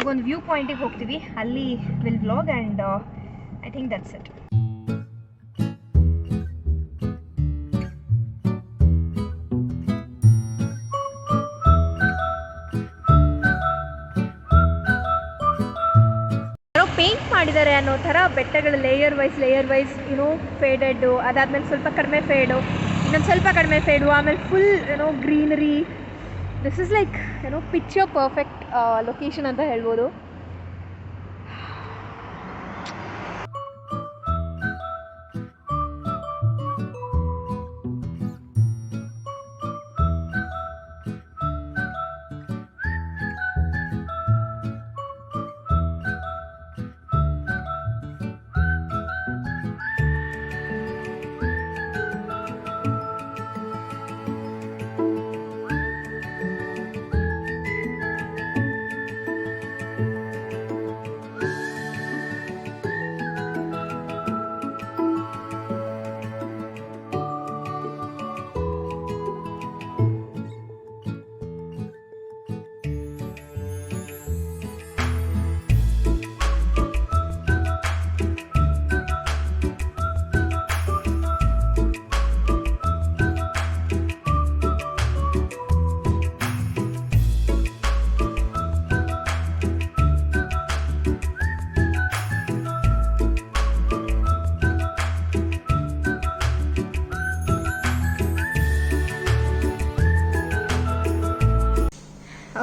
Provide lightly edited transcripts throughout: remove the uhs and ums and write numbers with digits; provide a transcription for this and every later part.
ಇವಾಗೊಂದು view ಪಾಯಿಂಟಿಗೆ ಹೋಗ್ತೀವಿ, ಅಲ್ಲಿ will vlog and I think that's it. Paint ಮಾಡಿದ್ದಾರೆ ಅನ್ನೋ ಥರ ಬೆಟ್ಟಗಳು ಲೇಯರ್ ವೈಸ್ ಫೇಡೆಡ್ಡು, ಅದಾದಮೇಲೆ ಸ್ವಲ್ಪ ಕಡಿಮೆ ಫೇಡು, ಇನ್ನೊಂದು ಸ್ವಲ್ಪ ಕಡಿಮೆ ಫೇಡು, ಆಮೇಲೆ full greenery. This is like picture perfect location ಅಂತ ಹೇಳ್ಬೋದು.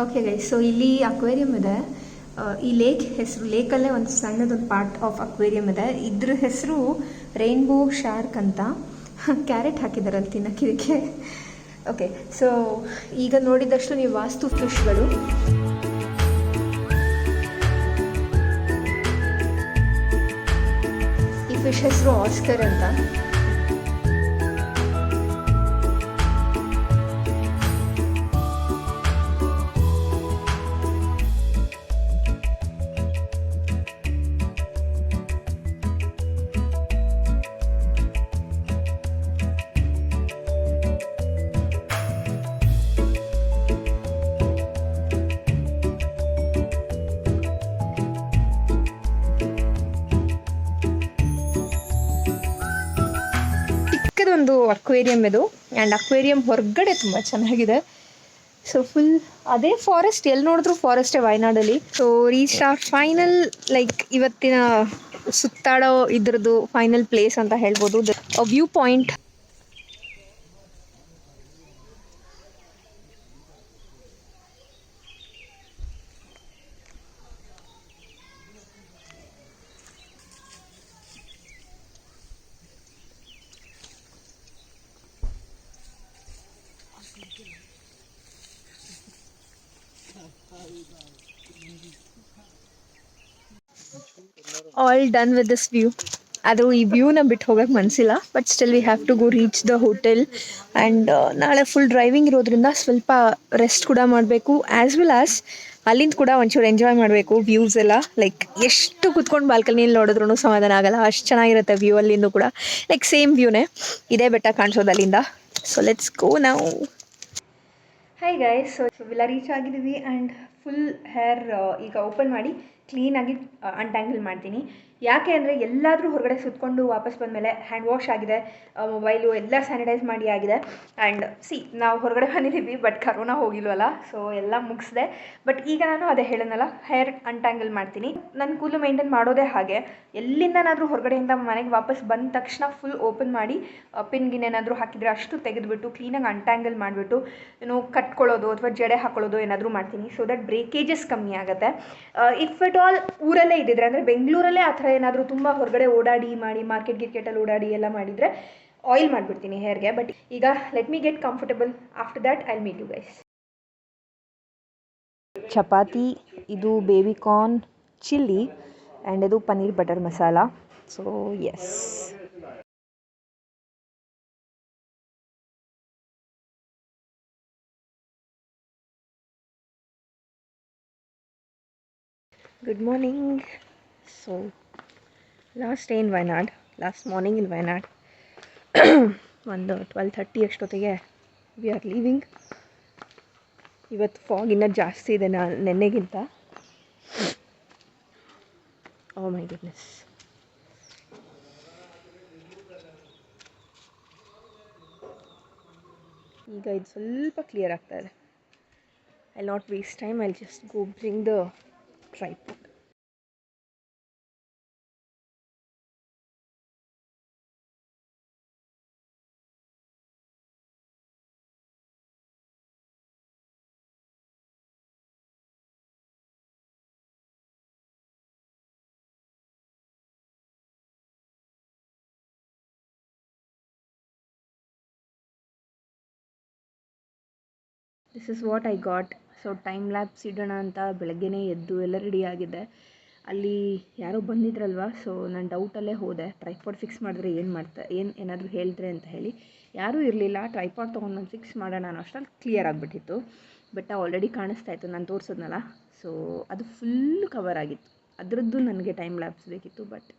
ಓಕೆ ಗೈಸ್, ಸೊ ಇಲ್ಲಿ ಅಕ್ವೇರಿಯಂ ಇದೆ. ಈ ಲೇಕಲ್ಲೇ ಒಂದು ಸಣ್ಣದೊಂದು ಪಾರ್ಟ್ ಆಫ್ ಅಕ್ವೇರಿಯಂ ಇದೆ. ಇದ್ರ ಹೆಸರು ರೈನ್ಬೋ ಶಾರ್ಕ್ ಅಂತ. ಕ್ಯಾರೆಟ್ ಹಾಕಿದ್ದಾರೆ ಅಲ್ಲಿ ತಿನ್ನೋಕ್ಕೆ. ಓಕೆ, ಸೊ ಈಗ ನೋಡಿದಷ್ಟು ನೀವು ವಾಸ್ತು ಫಿಶ್ಗಳು. ಈ ಫಿಶ್ ಹೆಸರು ಆಸ್ಕರ್ ಅಂತ. ಒಂದು ಅಕ್ವೇರಿಯಂ ಇದು, ಆ್ಯಂಡ್ ಅಕ್ವೇರಿಯಂ ಹೊರಗಡೆ ತುಂಬ ಚೆನ್ನಾಗಿದೆ. ಸೊ ಫುಲ್ ಅದೇ ಫಾರೆಸ್ಟ್, ಎಲ್ಲಿ ನೋಡಿದ್ರು ಫಾರೆಸ್ಟೇ ವಯನಾಡಲ್ಲಿ. So reach our final, like ಇವತ್ತಿನ ಸುತ್ತಾಡೋ ಇದ್ರದ್ದು ಫೈನಲ್ ಪ್ಲೇಸ್ ಅಂತ ಹೇಳ್ಬೋದು, view point. All done with this view. ಅದು ಈ ವ್ಯೂನ ಬಿಟ್ಟು ಹೋಗೋಕ್ಕೆ ಮನಸ್ಸಿಲ್ಲ, but still we have to go reach the hotel. And ನಾಳೆ ಫುಲ್ ಡ್ರೈವಿಂಗ್ ಇರೋದ್ರಿಂದ ಸ್ವಲ್ಪ ರೆಸ್ಟ್ ಕೂಡ ಮಾಡಬೇಕು, ಆ್ಯಸ್ ವೆಲ್ ಆಸ್ ಅಲ್ಲಿಂದ ಕೂಡ ಒಂಚೂರು ಎಂಜಾಯ್ ಮಾಡಬೇಕು. ವ್ಯೂಸ್ ಎಲ್ಲ ಲೈಕ್ ಎಷ್ಟು ಕುತ್ಕೊಂಡು ಬಾಲ್ಕನಿಯಲ್ಲಿ ನೋಡಿದ್ರೂ ಸಮಾಧಾನ ಆಗಲ್ಲ, ಅಷ್ಟು ಚೆನ್ನಾಗಿರುತ್ತೆ ವ್ಯೂ ಅಲ್ಲಿಂದ ಕೂಡ. ಲೈಕ್ ಸೇಮ್ ವ್ಯೂನೇ, ಇದೇ ಬೆಟ್ಟ ಕಾಣಿಸೋದು ಅಲ್ಲಿಂದ. ಸೊ ಲೆಟ್ಸ್ ಗೋ ನಾವು. ಹಾಯ್ ಗೈಸ್, ಸೊ ಇವೆಲ್ಲ ರೀಚ್ ಆಗಿದ್ದೀವಿ ಆ್ಯಂಡ್ ಫುಲ್ ಹೇರ್ ಈಗ ಓಪನ್ ಮಾಡಿ ಕ್ಲೀನಾಗಿ ಅನ್ಟ್ಯಾಂಗಲ್ ಮಾಡ್ತೀನಿ. ಯಾಕೆ ಅಂದರೆ ಎಲ್ಲಾದರೂ ಹೊರಗಡೆ ಸುತ್ತಕೊಂಡು ವಾಪಸ್ ಬಂದಮೇಲೆ ಹ್ಯಾಂಡ್ ವಾಶ್ ಆಗಿದೆ, ಮೊಬೈಲು ಎಲ್ಲ ಸ್ಯಾನಿಟೈಸ್ ಮಾಡಿ ಆಗಿದೆ. ಆ್ಯಂಡ್ ನಾವು ಹೊರಗಡೆ ಬಂದಿದ್ದೀವಿ, ಬಟ್ ಕರೋನಾ ಹೋಗಿಲ್ವಲ್ಲ, ಸೊ ಎಲ್ಲ ಮುಗಿಸಿದೆ. ಬಟ್ ಈಗ ನಾನು ಅದೇ ಹೇಳೋನಲ್ಲ, ಹೇರ್ ಅನ್ಟ್ಯಾಂಗಲ್ ಮಾಡ್ತೀನಿ. ನನ್ನ ಕೂದಲು ಮೇಂಟೈನ್ ಮಾಡೋದೇ ಹಾಗೆ. ಎಲ್ಲಿಂದನಾದರೂ ಹೊರಗಡೆಯಿಂದ ಮನೆಗೆ ವಾಪಸ್ ಬಂದ ತಕ್ಷಣ ಫುಲ್ ಓಪನ್ ಮಾಡಿ ಪಿನ್ ಗಿನ್ ಏನಾದರೂ ಹಾಕಿದರೆ ಅಷ್ಟು ತೆಗೆದುಬಿಟ್ಟು ಕ್ಲೀನಾಗಿ ಅನ್ಟ್ಯಾಂಗಲ್ ಮಾಡಿಬಿಟ್ಟು ಕಟ್ಕೊಳ್ಳೋದು ಅಥವಾ ಜಡೆ ಹಾಕೊಳ್ಳೋದು ಏನಾದರೂ ಮಾಡ್ತೀನಿ. ಸೊ ದಟ್ ಬ್ರೇಕೇಜಸ್ ಕಮ್ಮಿ ಆಗುತ್ತೆ. ಇಫ್ ಇಟ್ ಆಲ್ ಊರಲ್ಲೇ ಇದ್ದಿದ್ರೆ, ಅಂದರೆ ಬೆಂಗಳೂರಲ್ಲೇ ಆ ಥರ ಏನಾದರೂ ತುಂಬ ಹೊರಗಡೆ ಓಡಾಡಿ ಮಾಡಿ ಮಾರ್ಕೆಟಲ್ಲಿ ಓಡಾಡಿ ಎಲ್ಲ ಮಾಡಿದರೆ ಆಯಿಲ್ ಮಾಡಿಬಿಡ್ತೀನಿ ಹೇರ್ಗೆ. ಬಟ್ ಈಗ let me get comfortable, after that I will meet you guys. Chapati, ಇದು ಬೇಬಿ ಕಾರ್ನ್ ಚಿಲ್ಲಿ, ಆ್ಯಂಡ್ ಇದು paneer butter masala. So yes, good morning. So last day in Wayanad, last morning in Wayanad. ಒಂದು 12:30 ಅಷ್ಟೊತ್ತಿಗೆ ವಿ ಆರ್ ಲೀವಿಂಗ್. ಇವತ್ತು fog ಇನ್ನೂ ಜಾಸ್ತಿ ಇದೆ ನೆನ್ನೆಗಿಂತ. ಓ my goodness. ಈಗ ಇದು ಸ್ವಲ್ಪ ಕ್ಲಿಯರ್ ಆಗ್ತಾ ಇದೆ. I not waste time, I just go bring the tripod. This is what I got. So time lapse ಇಡೋಣ ಅಂತ ಬೆಳಗ್ಗೆನೇ ಎದ್ದು ಎಲ್ಲ ರೆಡಿ ಆಗಿದೆ. ಅಲ್ಲಿ ಯಾರೋ ಬಂದಿದ್ರಲ್ವ, ಸೊ ನಾನು ಡೌಟಲ್ಲೇ ಹೋದೆ, ಟ್ರೈಪಾಡ್ ಫಿಕ್ಸ್ ಮಾಡಿದ್ರೆ ಏನಾದರೂ ಹೇಳಿದ್ರೆ ಅಂತ ಹೇಳಿ. ಯಾರೂ ಇರಲಿಲ್ಲ. ಟ್ರೈಪಾಡ್ ತೊಗೊಂಡು ನಾನು ಫಿಕ್ಸ್ ಮಾಡೋಣ ಅನ್ನೋ ಅಷ್ಟರಲ್ಲಿ ಕ್ಲಿಯರ್ ಆಗಿಬಿಟ್ಟಿತ್ತು. ಬೆಟ್ಟ ಆಲ್ರೆಡಿ ಕಾಣಿಸ್ತಾ ಇತ್ತು, ನಾನು ತೋರಿಸಿದ್ನಲ್ಲ. ಸೊ ಅದು ಫುಲ್ ಕವರ್ ಆಗಿತ್ತು. ಅದರದ್ದು ನನಗೆ ಟೈಮ್ ಲ್ಯಾಬ್ಸ್ ಬೇಕಿತ್ತು. ಬಟ್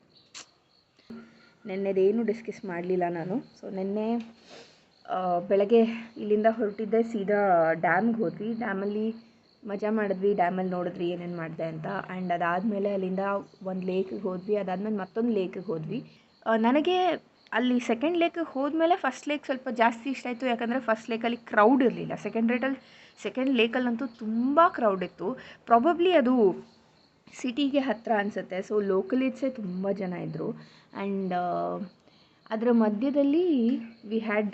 ನೆನ್ನೆದೇನು ಡಿಸ್ಕಸ್ ಮಾಡಲಿಲ್ಲ ನಾನು. ಸೊ ನೆನ್ನೆ ಬೆಳಗ್ಗೆ ಇಲ್ಲಿಂದ ಹೊರಟಿದ್ದೆ, ಸೀದಾ ಡ್ಯಾಮ್ಗೆ ಹೋದ್ವಿ. ಡ್ಯಾಮಲ್ಲಿ ಮಜಾ ಮಾಡಿದ್ವಿ, ಡ್ಯಾಮಲ್ಲಿ ನೋಡಿದ್ವಿ ಏನೇನು ಮಾಡಿದೆ ಅಂತ. ಆ್ಯಂಡ್ ಅದಾದಮೇಲೆ ಅಲ್ಲಿಂದ ಒಂದು ಲೇಕಿಗೆ ಹೋದ್ವಿ. ಅದಾದಮೇಲೆ ಮತ್ತೊಂದು ಲೇಕಿಗೆ ಹೋದ್ವಿ. ನನಗೆ ಅಲ್ಲಿ ಸೆಕೆಂಡ್ ಲೇಕಿಗೆ ಹೋದ್ಮೇಲೆ ಫಸ್ಟ್ ಲೇಕ್ ಸ್ವಲ್ಪ ಜಾಸ್ತಿ ಇಷ್ಟ ಆಯಿತು. ಯಾಕಂದರೆ ಫಸ್ಟ್ ಲೇಕಲ್ಲಿ ಕ್ರೌಡ್ ಇರಲಿಲ್ಲ. ಸೆಕೆಂಡ್ ಲೇಕಲ್ಲಂತೂ ತುಂಬ ಕ್ರೌಡ್ ಇತ್ತು. ಪ್ರಾಬಬ್ಲಿ ಅದು ಸಿಟಿಗೆ ಹತ್ತಿರ ಅನಿಸುತ್ತೆ. ಸೊ ಲೋಕಲೀಸೇ ತುಂಬ ಜನ ಇದ್ದರು. ಆ್ಯಂಡ್ ಅದರ ಮಧ್ಯದಲ್ಲಿ ವಿ ಹ್ಯಾಡ್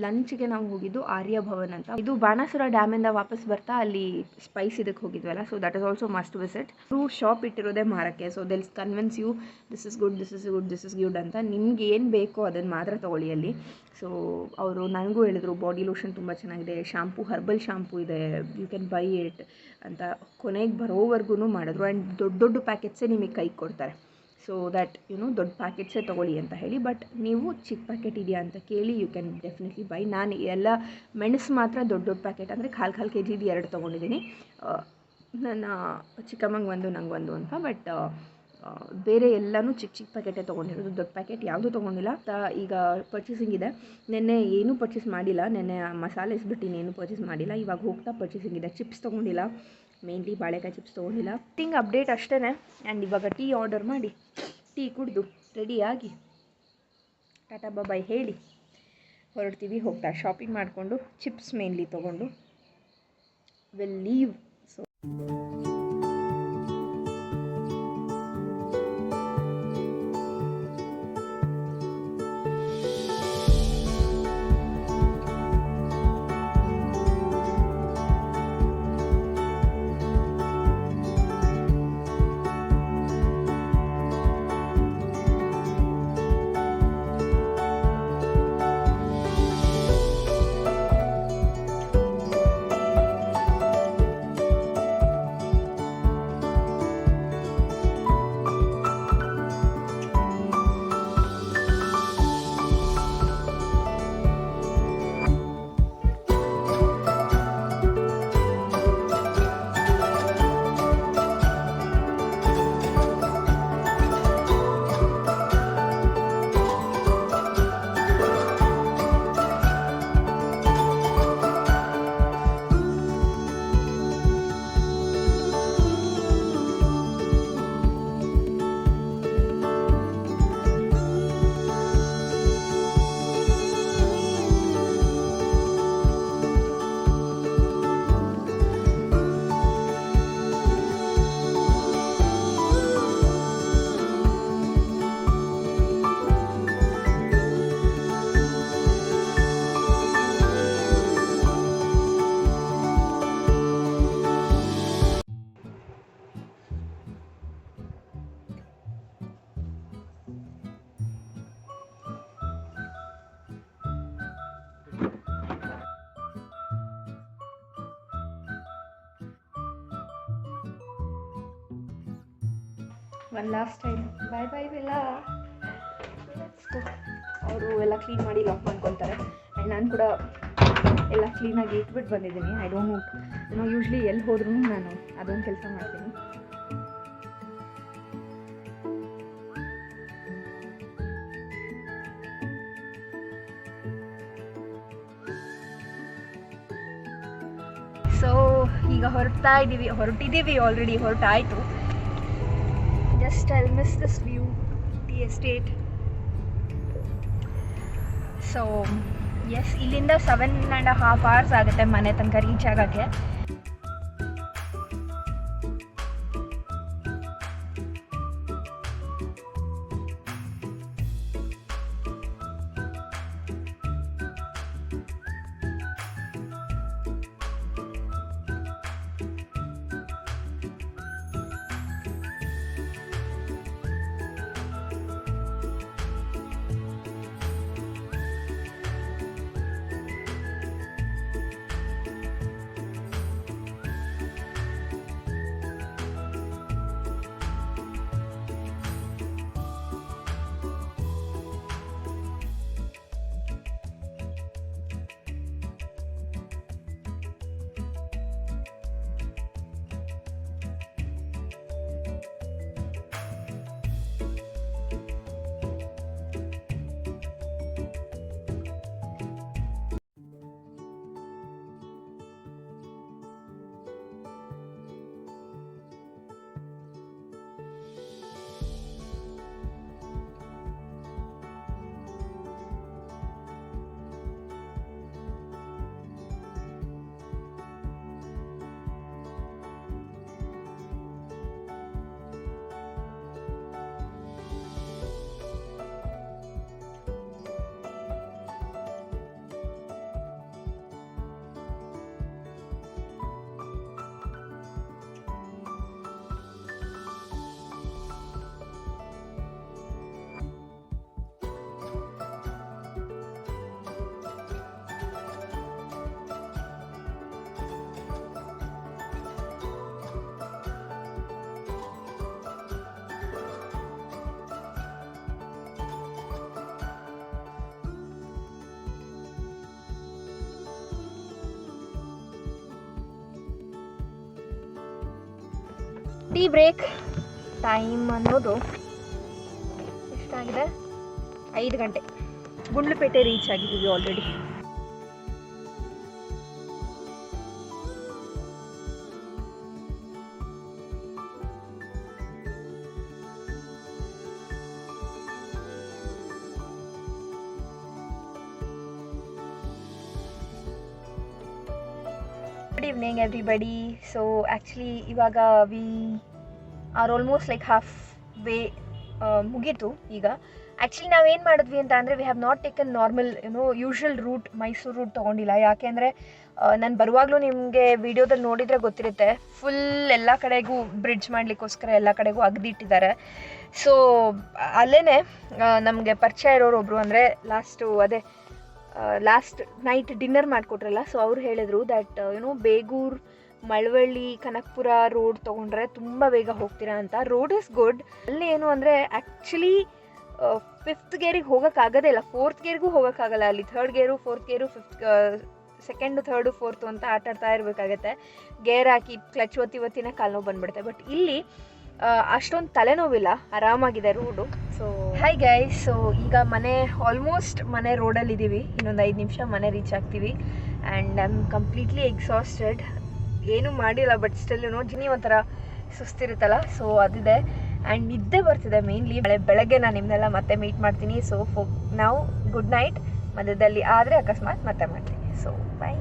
ಲಂಚ್ಗೆ ನಾವು ಹೋಗಿದ್ದು ಆರ್ಯಭವನ್ ಅಂತ. ಇದು ಬಾಣಾಸುರ ಡ್ಯಾಮಿಂದ ವಾಪಸ್ ಬರ್ತಾ ಅಲ್ಲಿ ಸ್ಪೈಸ್ ಇದಕ್ಕೆ ಹೋಗಿದ್ವಲ್ಲ. So that is also must visit. Shop ಇಟ್ಟಿರೋದೇ ಮಾರಕ್ಕೆ. So they'll convince you this is good, this is good, this is good ಅಂತ. ನಿಮ್ಗೆ ಏನು ಬೇಕೋ ಅದನ್ನು ಮಾತ್ರ ತೊಗೊಳ್ಳಿ ಅಲ್ಲಿ. ಸೊ ಅವರು ನನಗೂ ಹೇಳಿದ್ರು ಬಾಡಿ ಲೋಷನ್ ತುಂಬ ಚೆನ್ನಾಗಿದೆ, ಶಾಂಪೂ, ಹರ್ಬಲ್ ಶಾಂಪೂ ಇದೆ, ಯು ಕ್ಯಾನ್ ಬೈ ಇಟ್ ಅಂತ. ಕೊನೆಗೆ ಬರೋವರೆಗೂ ಮಾಡಿದ್ರು. ಆ್ಯಂಡ್ ದೊಡ್ಡ ಪ್ಯಾಕೆಟ್ಸೇ ನಿಮಗೆ ಕೈಗೆ ಕೊಡ್ತಾರೆ. ಸೊ ದ್ಯಾಟ್ ದೊಡ್ಡ ಪ್ಯಾಕೆಟ್ಸೇ ತೊಗೊಳ್ಳಿ ಅಂತ ಹೇಳಿ. ಬಟ್ ನೀವು ಚಿಕ್ಕ ಪ್ಯಾಕೆಟ್ ಇದೆಯಾ ಅಂತ ಕೇಳಿ, ಯು ಕ್ಯಾನ್ ಡೆಫಿನೆಟ್ಲಿ ಬೈ. ನಾನು ಎಲ್ಲ ಮೆಣಸು ಮಾತ್ರ ದೊಡ್ಡ ಪ್ಯಾಕೆಟ್, ಅಂದರೆ ಕಾಲು kg 2 ತೊಗೊಂಡಿದ್ದೀನಿ. ನನ್ನ ಚಿಕ್ಕಮ್ಮಂಗೆ ಒಂದು, ನಂಗೆ ಒಂದು ಅಂತ. ಬಟ್ ಬೇರೆ ಎಲ್ಲನೂ ಚಿಕ್ಕ ಪ್ಯಾಕೆಟೇ ತೊಗೊಂಡಿರೋದು, ದೊಡ್ಡ ಪ್ಯಾಕೆಟ್ ಯಾವುದೂ ತೊಗೊಂಡಿಲ್ಲ. ಈಗ ಪರ್ಚೇಸಿಂಗ್ ಇದೆ. ನೆನ್ನೆ ಏನೂ ಪರ್ಚೇಸ್ ಮಾಡಿಲ್ಲ. ನೆನ್ನೆ ಮಸಾಲೆ ಇಸ್ಬಿಟ್ಟು ಇನ್ನೇನು ಪರ್ಚೇಸ್ ಮಾಡಿಲ್ಲ. ಇವಾಗ ಹೋಗ್ತಾ ಪರ್ಚೇಸಿಂಗ್ ಇದೆ. ಚಿಪ್ಸ್ ತೊಗೊಂಡಿಲ್ಲ, ಮೇನ್ಲಿ ಬಾಳೆಕಾಯಿ ಚಿಪ್ಸ್ ತೊಗೊಂಡಿಲ್ಲ. ಥಿಂಗ್ ಅಪ್ಡೇಟ್ ಅಷ್ಟೇ. ಆ್ಯಂಡ್ ಇವಾಗ ಟೀ ಆರ್ಡರ್ ಮಾಡಿ, ಟೀ ಕುಡಿದು ರೆಡಿಯಾಗಿ ಟಾಟಾ ಬಾಯ್ ಹೇಳಿ ಹೊರಡ್ತೀವಿ. ಹೋಗ್ತಾ ಶಾಪಿಂಗ್ ಮಾಡಿಕೊಂಡು ಚಿಪ್ಸ್ ಮೇನ್ಲಿ ತೊಗೊಂಡು will leave. So one last time bye bye ಬೆಲ್ಲ. ಅವರು ಎಲ್ಲ ಕ್ಲೀನ್ ಮಾಡಿ ಲಾಕ್ ಮಾಡ್ಕೊತಾರೆ. ಆ್ಯಂಡ್ ನಾನು ಕೂಡ ಎಲ್ಲ ಕ್ಲೀನಾಗಿ ಇಟ್ಬಿಟ್ಟು ಬಂದಿದ್ದೀನಿ. ಐ ಡೋಂಟ್ ಯೂಶ್ವಲಿ ಎಲ್ಲಿ ಹೋದ್ರೂ ನಾನು ಅದೊಂದು ಕೆಲಸ ಮಾಡ್ತೀನಿ. ಸೊ ಈಗ ಹೊರಟಿದ್ದೀವಿ. Already ಹೊರಟಾಯಿತು. I'll miss this view, tea estate. So yes, ಇಲ್ಲಿಂದ 7.5 hours ಆಗುತ್ತೆ ಮನೆ ತನಕ ರೀಚ್ ಆಗೋಕ್ಕೆ. ಟೀ ಬ್ರೇಕ್ ಟೈಮ್ ಅನ್ನೋದು ಎಷ್ಟಾಗಿದೆ? 5 ಗಂಟೆ. ಗುಂಡ್ಲುಪೇಟೆ ರೀಚ್ ಆಗಿದ್ದೀವಿ already. Good evening everybody. So actually ಇವಾಗ we are almost like half way ಮುಗೀತು ಈಗ. ಆ್ಯಕ್ಚುಲಿ ನಾವೇನು ಮಾಡಿದ್ವಿ ಅಂತ ಅಂದರೆ we have not taken normal usual route, Mysuru route ತೊಗೊಂಡಿಲ್ಲ. ಯಾಕೆಂದರೆ ನಾನು ಬರುವಾಗಲೂ ನಿಮಗೆ ವೀಡಿಯೋದಲ್ಲಿ ನೋಡಿದರೆ ಗೊತ್ತಿರುತ್ತೆ, ಫುಲ್ ಎಲ್ಲ ಕಡೆಗೂ ಬ್ರಿಡ್ಜ್ ಮಾಡಲಿಕ್ಕೋಸ್ಕರ ಎಲ್ಲ ಕಡೆಗೂ ಅಗ್ದಿಟ್ಟಿದ್ದಾರೆ. ಸೊ ಅಲ್ಲೇ ನಮಗೆ ಪರಿಚಯ ಇರೋರು ಒಬ್ಬರು, ಅಂದರೆ ಲಾಸ್ಟ್ ನೈಟ್ ಡಿನ್ನರ್ ಮಾಡಿಕೊಟ್ರಲ್ಲ, ಸೊ ಅವ್ರು ಹೇಳಿದರು ದ್ಯಾಟ್ ಬೇಗೂರು, ಮಳವಳ್ಳಿ, ಕನಕಪುರ ರೋಡ್ ತೊಗೊಂಡ್ರೆ ತುಂಬ ಬೇಗ ಹೋಗ್ತೀರಾ ಅಂತ. Road is good. ಅಲ್ಲಿ ಏನು ಅಂದರೆ ಆ್ಯಕ್ಚುಲಿ 5th ಗೇರಿಗೆ ಹೋಗೋಕ್ಕಾಗೋದೇ ಇಲ್ಲ, 4th ಗೇರ್ಗೂ ಹೋಗೋಕ್ಕಾಗಲ್ಲ. ಅಲ್ಲಿ 3rd ಗೇರು, 4th ಗೇರು, 2nd, 3rd, 4th ಅಂತ ಆಟಾಡ್ತಾ ಇರಬೇಕಾಗತ್ತೆ. ಗೇರ್ ಹಾಕಿ ಕ್ಲಚ್ ಒತ್ತಿನ ಕಾಲು ನೋವು ಬಂದುಬಿಡುತ್ತೆ. ಬಟ್ ಇಲ್ಲಿ ಅಷ್ಟೊಂದು ತಲೆನೋವಿಲ್ಲ, ಆರಾಮಾಗಿದೆ road. So hi guys, so ಈಗ ಆಲ್ಮೋಸ್ಟ್ ಮನೆ ರೋಡಲ್ಲಿದ್ದೀವಿ. ಇನ್ನೊಂದು 5 ನಿಮಿಷ ಮನೆ ರೀಚ್ ಆಗ್ತೀವಿ. And I am completely exhausted. ಏನೂ ಮಾಡಿಲ್ಲ, ಬಟ್ ಸ್ಟಿಲ್ ಜಿನಿ ಒಂಥರ ಸುಸ್ತಿರುತ್ತಲ್ಲ, ಸೊ ಅದಿದೆ. ಆ್ಯಂಡ್ ನಿದ್ದೆ ಬರ್ತಿದೆ ಮೇನ್ಲಿ. ಬೆಳಗ್ಗೆ ನಾನು ನಿಮ್ಮನ್ನೆಲ್ಲ ಮತ್ತೆ ಮೀಟ್ ಮಾಡ್ತೀನಿ. ಸೊ ನಾವು ಗುಡ್ ನೈಟ್. ಮಧ್ಯದಲ್ಲಿ ಆದರೆ ಅಕಸ್ಮಾತ್ ಮತ್ತೆ ಮಾಡ್ತೀನಿ. So by.